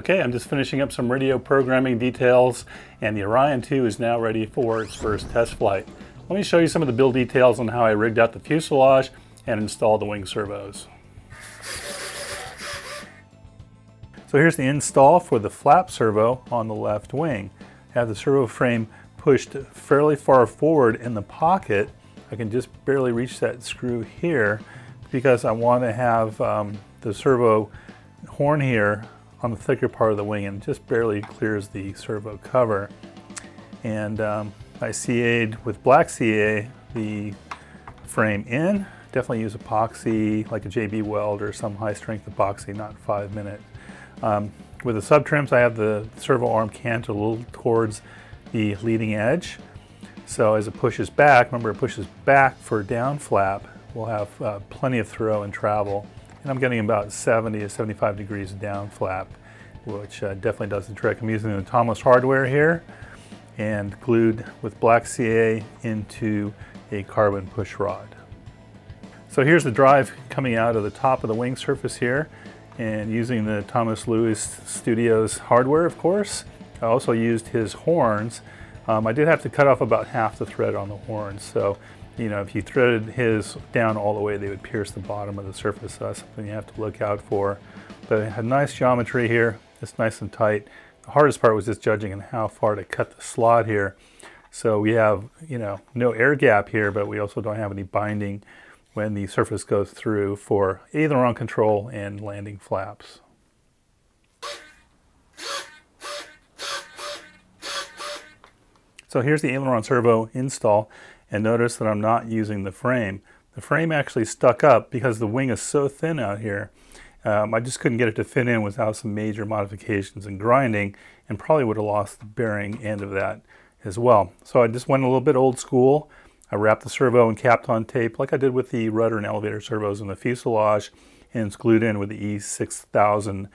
Okay, I'm just finishing up some radio programming details, and the Orion 2 is now ready for its first test flight. Let me show you some of the build details on how I rigged out the fuselage and installed the wing servos. So here's the install for the flap servo on the left wing. I have the servo frame pushed fairly far forward in the pocket. I can just barely reach that screw here because I want to have the servo horn here on the thicker part of the wing, and just barely clears the servo cover. And I CA'd with black CA the frame in. Definitely use epoxy like a JB Weld or some high strength epoxy, not 5-minute. With the sub trims, I have the servo arm canted a little towards the leading edge. So as it pushes back, remember it pushes back for down flap, we'll have plenty of throw and travel. And I'm getting about 70 to 75 degrees down flap, which definitely does the trick. I'm using the Thomas hardware here and glued with black CA into a carbon push rod. So here's the drive coming out of the top of the wing surface here, and using the Thomas Lewis Studios hardware, of course. I also used his horns. I did have to cut off about half the thread on the horns, so you know, if you threaded his down all the way, they would pierce the bottom of the surface. So that's something you have to look out for. But it had nice geometry here. It's nice and tight. The hardest part was just judging on how far to cut the slot here. So we have, you know, no air gap here, but we also don't have any binding when the surface goes through for aileron control and landing flaps. So here's the aileron servo install, and notice that I'm not using the frame. The frame actually stuck up because the wing is so thin out here. I just couldn't get it to fit in without some major modifications and grinding, and probably would have lost the bearing end of that as well. So I just went a little bit old school. I wrapped the servo in Kapton tape like I did with the rudder and elevator servos in the fuselage, and it's glued in with the E6000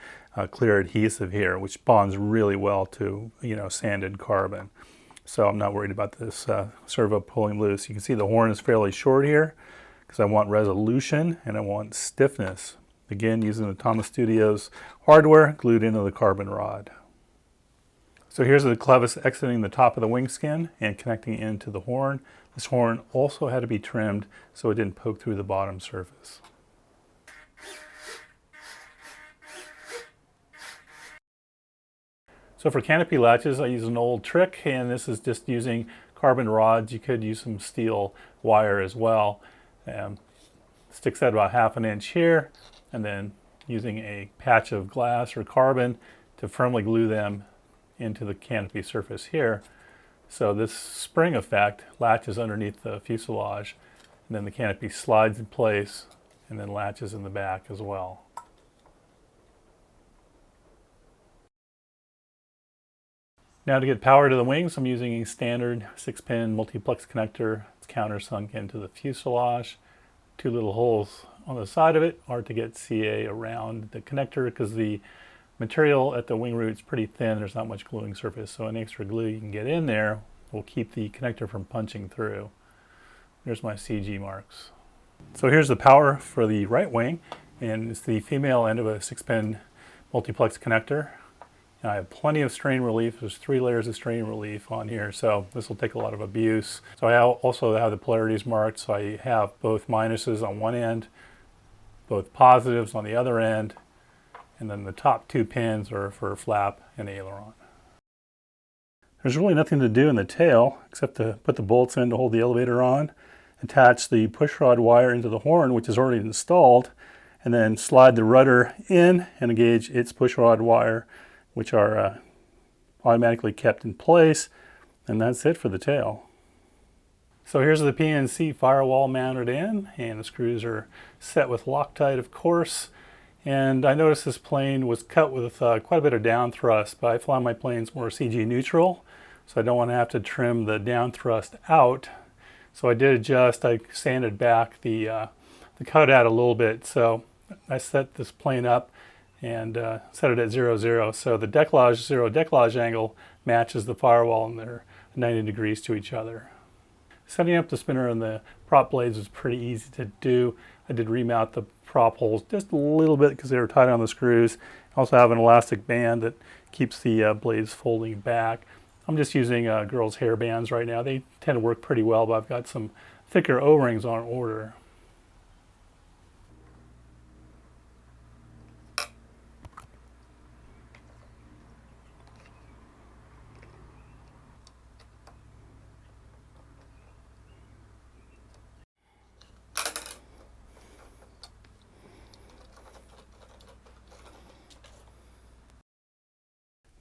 clear adhesive here, which bonds really well to, you know, sanded carbon. So I'm not worried about this servo pulling loose. You can see the horn is fairly short here because I want resolution and I want stiffness. Again, using the Thomas Studios hardware glued into the carbon rod. So here's the clevis exiting the top of the wing skin and connecting into the horn. This horn also had to be trimmed so it didn't poke through the bottom surface. So for canopy latches, I use an old trick, and this is just using carbon rods. You could use some steel wire as well. Sticks out about 1/2 inch here, and then using a patch of glass or carbon to firmly glue them into the canopy surface here. So this spring effect latches underneath the fuselage, and then the canopy slides in place and then latches in the back as well. Now to get power to the wings, I'm using a standard 6-pin multiplex connector. It's countersunk into the fuselage. 2 little holes on the side of it are to get CA around the connector because the material at the wing root is pretty thin. There's not much gluing surface, so any extra glue you can get in there will keep the connector from punching through. There's my CG marks. So here's the power for the right wing, and it's the female end of a 6-pin multiplex connector. I have plenty of strain relief. There's 3 layers of strain relief on here, so this will take a lot of abuse. So I also have the polarities marked, so I have both minuses on one end, both positives on the other end, and then the top 2 pins are for flap and aileron. There's really nothing to do in the tail except to put the bolts in to hold the elevator on, attach the pushrod wire into the horn, which is already installed, and then slide the rudder in and engage its pushrod wire, which are automatically kept in place, and that's it for the tail. So here's the PNC firewall mounted in, and the screws are set with Loctite, of course. And I noticed this plane was cut with quite a bit of down thrust, but I fly my planes more CG neutral, so I don't want to have to trim the down thrust out. So I did adjust. I sanded back the cutout a little bit, so I set this plane up and set it at 0, so the zero decollage angle matches the firewall, and they're 90 degrees to each other. Setting up the spinner and the prop blades was pretty easy to do. I did remount the prop holes just a little bit because they were tight on the screws, I also have an elastic band that keeps the blades folding back. I'm just using girls' hair bands right now. They tend to work pretty well, but I've got some thicker O-rings on order.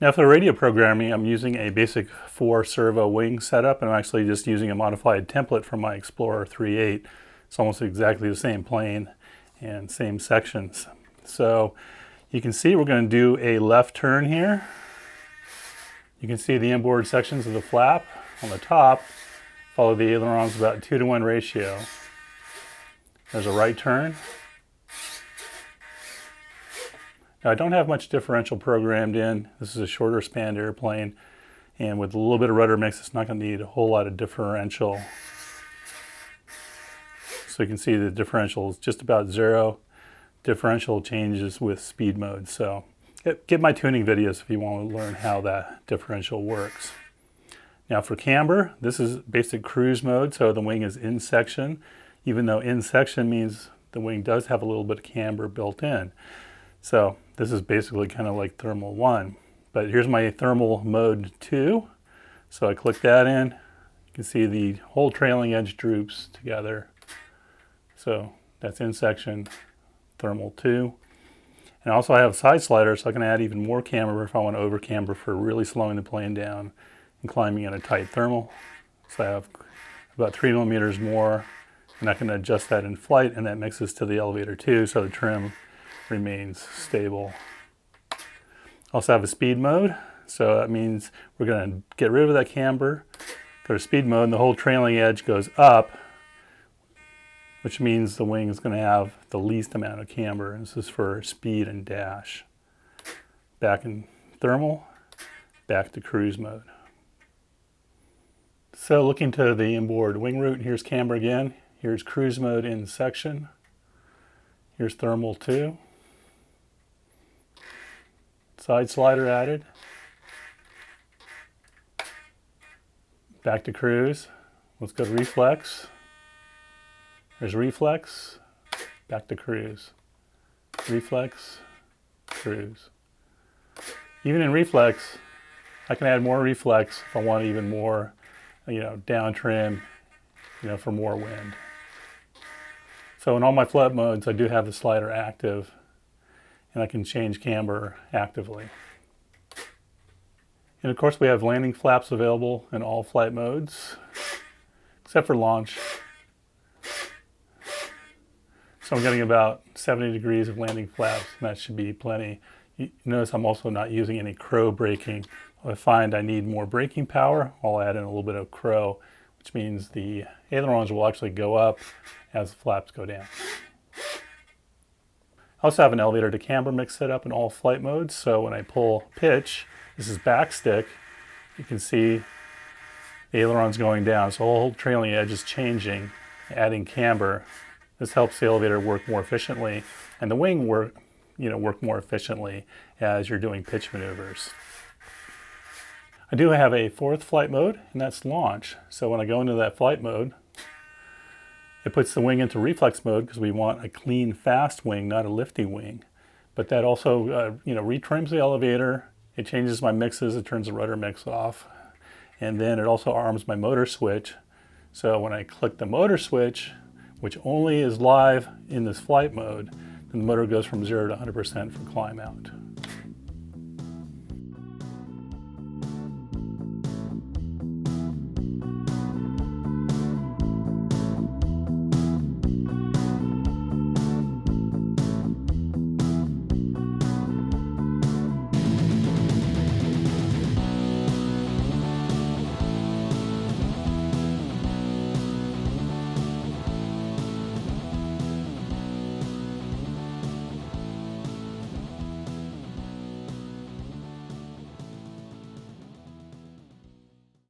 Now for the radio programming, I'm using a basic 4 servo wing setup, and I'm actually just using a modified template from my Explorer 3.8. It's almost exactly the same plane and same sections. So you can see we're going to do a left turn here. You can see the inboard sections of the flap on the top. Follow the ailerons about 2-to-1 ratio. There's a right turn. Now I don't have much differential programmed in. This is a shorter spanned airplane, and with a little bit of rudder mix, it's not going to need a whole lot of differential. So you can see the differential is just about 0. Differential changes with speed mode. So get my tuning videos if you want to learn how that differential works. Now for camber, this is basic cruise mode, so the wing is in section, even though in section means the wing does have a little bit of camber built in. So this is basically kind of like thermal 1. But here's my thermal mode 2. So I click that in. You can see the whole trailing edge droops together. So that's in section, thermal 2. And also I have side sliders, so I can add even more camber if I want to over camber for really slowing the plane down and climbing in a tight thermal. So I have about 3 millimeters more, and I can adjust that in flight, and that mixes to the elevator too, so the trim remains stable. Also have a speed mode, so that means we're going to get rid of that camber, go to speed mode, and the whole trailing edge goes up, which means the wing is going to have the least amount of camber. And this is for speed and dash. Back in thermal, back to cruise mode. So looking to the inboard wing root, here's camber again, here's cruise mode in section, here's thermal 2. Side slider added. Back to cruise. Let's go to reflex. There's reflex. Back to cruise. Reflex. Cruise. Even in reflex, I can add more reflex if I want even more, down trim, for more wind. So in all my flap modes, I do have the slider active, and I can change camber actively. And of course we have landing flaps available in all flight modes, except for launch. So I'm getting about 70 degrees of landing flaps, and that should be plenty. You notice I'm also not using any crow braking. If I find I need more braking power, I'll add in a little bit of crow, which means the ailerons will actually go up as the flaps go down. I also have an elevator to camber mix set up in all flight modes, so when I pull pitch, this is backstick, you can see the ailerons going down, so the whole trailing edge is changing, adding camber. This helps the elevator work more efficiently, and the wing work more efficiently as you're doing pitch maneuvers. I do have a 4th flight mode, and that's launch. So when I go into that flight mode, it puts the wing into reflex mode because we want a clean, fast wing, not a lifty wing. But that also, retrims the elevator. It changes my mixes. It turns the rudder mix off. And then it also arms my motor switch. So when I click the motor switch, which only is live in this flight mode, then the motor goes from 0 to 100% for climb out.